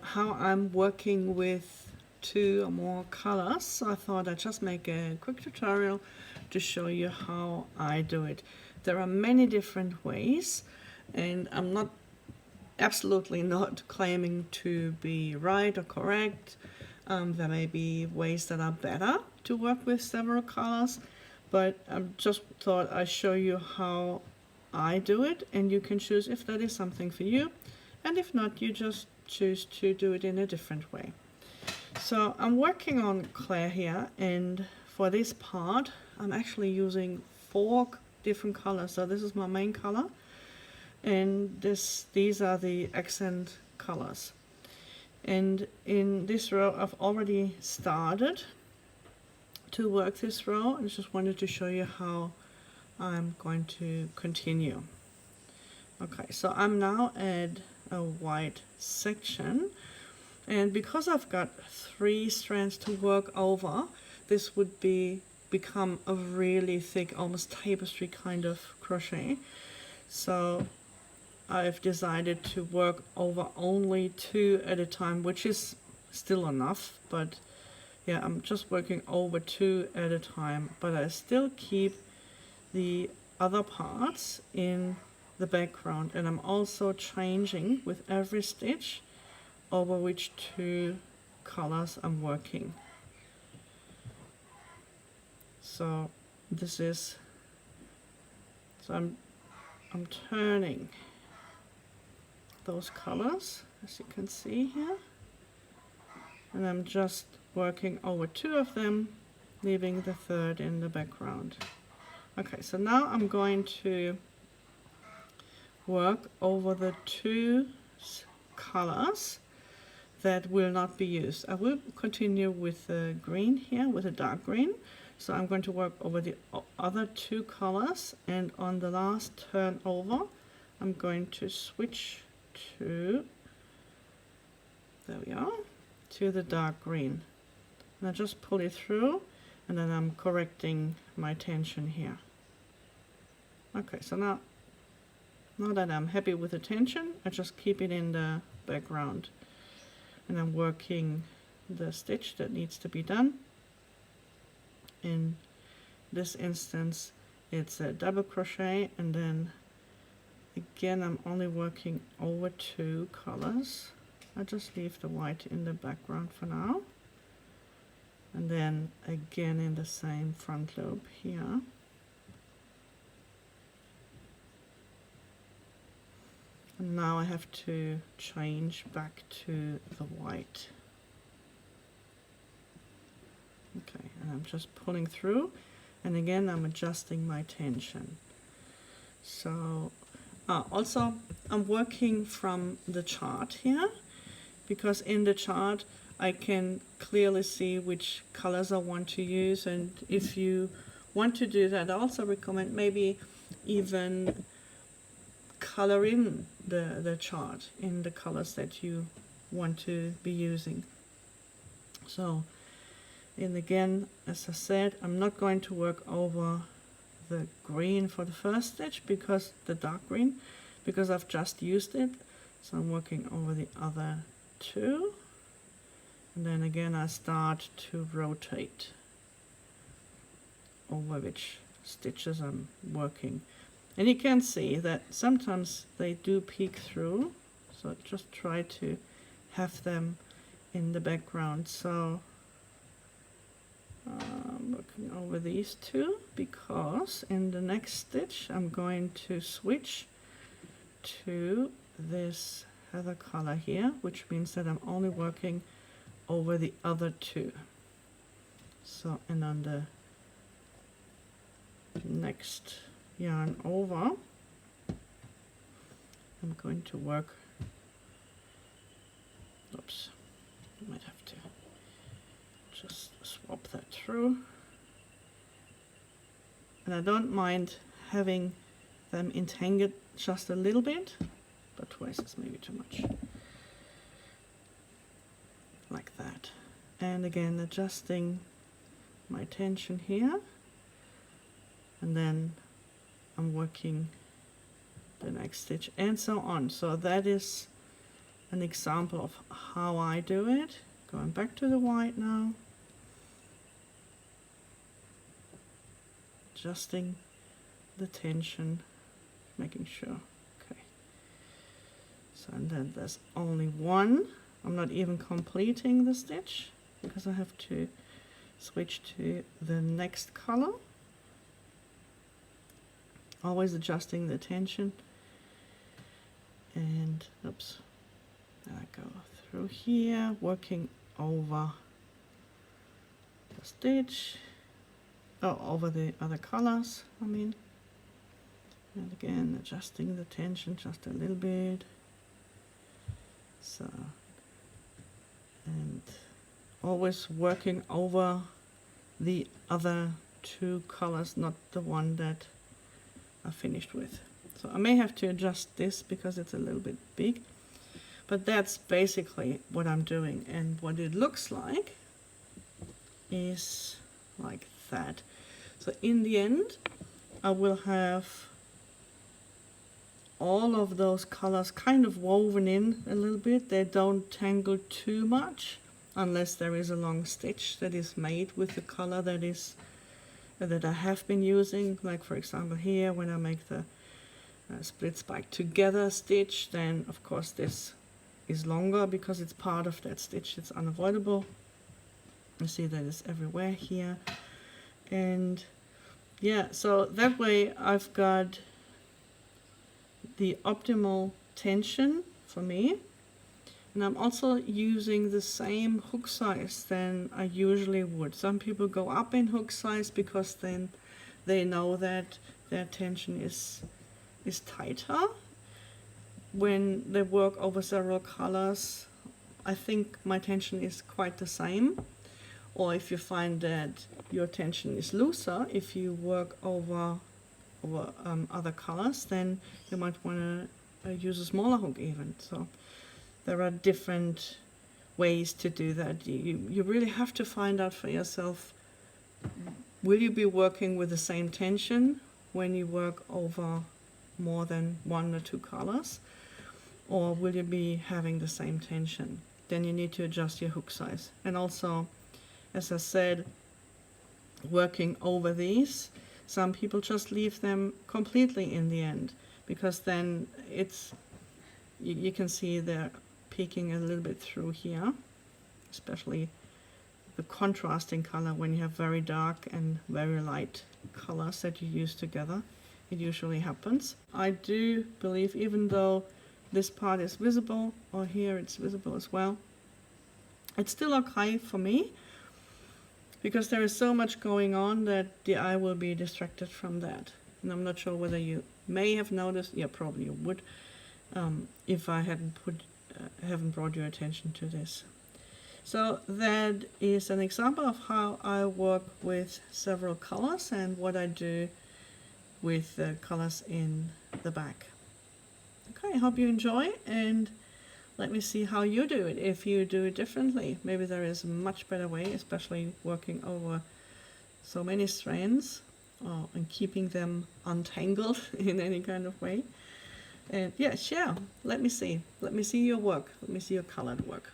how I'm working with 2 or more colors. So I thought I'd just make a quick tutorial to show you how I do it. There are many different ways, and I'm not absolutely not claiming to be right or correct. There may be ways that are better to work with several colors, but I just thought I'd show you how I do it, and you can choose if that is something for you, and if not, you just choose to do it in a different way. So I'm working on Claire here, and for this part I'm actually using 4 different colors. So this is my main color, and these are the accent colors. And in this row I've already started to work this row, and just wanted to show you how I'm going to continue. Okay, so I'm now at a white section, and because I've got 3 strands to work over, this would become a really thick, almost tapestry kind of crochet. So I've decided to work over only 2 at a time, which is still enough, but yeah, I'm just working over 2 at a time, but I still keep the other parts in the background, and I'm also changing with every stitch over which 2 colors I'm working. So this is, so I'm turning those colors, as you can see here, and I'm just working over 2 of them, leaving the 3rd in the background. Okay, so now I'm going to work over the 2 colors that will not be used. I will continue with the green here, with a dark green. So I'm going to work over the other 2 colors, and on the last turn over I'm going to switch to, there we are, to the dark green. And I just pull it through, and then I'm correcting my tension here. Okay, so now that I'm happy with the tension, I just keep it in the background, and I'm working the stitch that needs to be done. In this instance it's a double crochet, and then again I'm only working over 2 colors. I just leave the white in the background for now, and then again in the same front loop here. And now I have to change back to the white. Okay, and I'm just pulling through, and again I'm adjusting my tension. So also I'm working from the chart here, because in the chart I can clearly see which colors I want to use, and if you want to do that, I also recommend maybe even color in the chart in the colors that you want to be using. So, and again, as I said, I'm not going to work over the green for the first stitch, because the dark green, because I've just used it. So I'm working over the other 2, and then again I start to rotate over which stitches I'm working. And you can see that sometimes they do peek through, so just try to have them in the background. So I'm working over these 2, because in the next stitch I'm going to switch to this other color here, which means that I'm only working over the other 2. So, and on the next yarn over I'm going to work, oops, I might have to just swap that through, and I don't mind having them entangled just a little bit, but twice is maybe too much, like that. And again adjusting my tension here, and then I'm working the next stitch, and so on. So that is an example of how I do it. Going back to the white now. Adjusting the tension, making sure. Okay. So and then there's only one. I'm not even completing the stitch because I have to switch to the next color. Always adjusting the tension. And oops, then I go through here, working over the stitch, over the other colors, I mean. And again, adjusting the tension just a little bit. So, and always working over the other two colors, not the one that I finished with. So I may have to adjust this because it's a little bit big, but that's basically what I'm doing. And what it looks like is like that. So in the end, I will have all of those colors kind of woven in a little bit. They don't tangle too much unless there is a long stitch that is made with the color that I have been using. Like for example here, when I make the split spike together stitch, then of course this is longer because it's part of that stitch. It's unavoidable. You see that it's everywhere here. And yeah, so that way I've got the optimal tension for me. And I'm also using the same hook size than I usually would. Some people go up in hook size because then they know that their tension is tighter. When they work over several colors, I think my tension is quite the same. Or if you find that your tension is looser, if you work over other colors, then you might want to use a smaller hook even. So there are different ways to do that. You really have to find out for yourself, will you be working with the same tension when you work over more than one or two colors, or will you be having the same tension? Then you need to adjust your hook size. And also, as I said, working over these, some people just leave them completely in the end, because then it's, you can see they're peeking a little bit through here, especially the contrasting color. When you have very dark and very light colors that you use together, it usually happens. I do believe, even though this part is visible, or here it's visible as well, it's still okay for me, because there is so much going on that the eye will be distracted from that. And I'm not sure whether you may have noticed, yeah, probably you would, if I haven't brought your attention to this. So that is an example of how I work with several colors and what I do with the colors in the back. Okay, I hope you enjoy, and let me see how you do it. If you do it differently, maybe there is a much better way, especially working over so many strands and keeping them untangled in any kind of way. And yeah, share. Let me see your work. Let me see your colored work.